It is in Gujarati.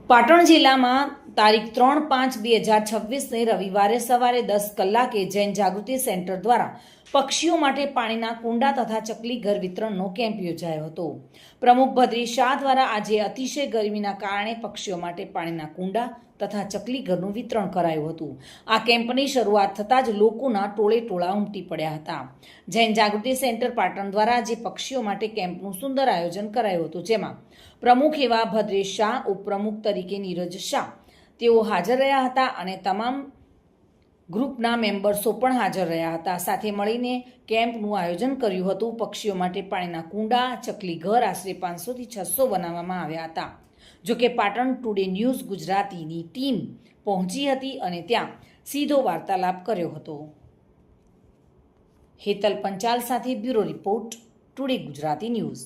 પાટણ જિલ્લામાં તારીખ 3-5-2026ને રવિવારે સવારે 10 કલાકે જૈન જાગૃતિ સેન્ટર દ્વારા પક્ષીઓ માટે પાણીના કુંડા તથા ચકલી ઘર વિતરણનો કેમ્પ યોજાયો હતો। પ્રમુખ ભદ્રી શાહ દ્વારા આજે અતિશય ગરમીના કારણે પક્ષીઓ માટે પાણીના કુંડા તથા ચકલી ઘરનું વિતરણ કરાયું હતું। આ કેમ્પની શરૂઆત થતાં જ લોકોના ટોળે ટોળા ઉમટી પડ્યા હતા। જૈન જાગૃતિ સેન્ટર પાટણ દ્વારા આજે પક્ષીઓ માટે કેમ્પનું સુંદર આયોજન કરાયું હતું, જેમાં પ્રમુખ એવા ભદ્રી શાહ, ઉપપ્રમુખ તરીકે નીરજ શાહ તેઓ હાજર રહ્યા હતા અને તમામ ગ્રુપના મેમ્બર્સો પણ હાજર રહ્યા હતા। સાથે મળીને કેમ્પનું આયોજન કર્યું હતું। પક્ષીઓ માટે પાણીના કુંડા, ચકલી ઘર આશરે 500 થી 600 બનાવવામાં આવ્યા હતા। જોકે પાટણ ટુડે ન્યૂઝ ગુજરાતીની ટીમ પહોંચી હતી અને ત્યાં સીધો વાર્તાલાપ કર્યો હતો। હેતલ પંચાલ સાથે bureau report, today Gujarati news.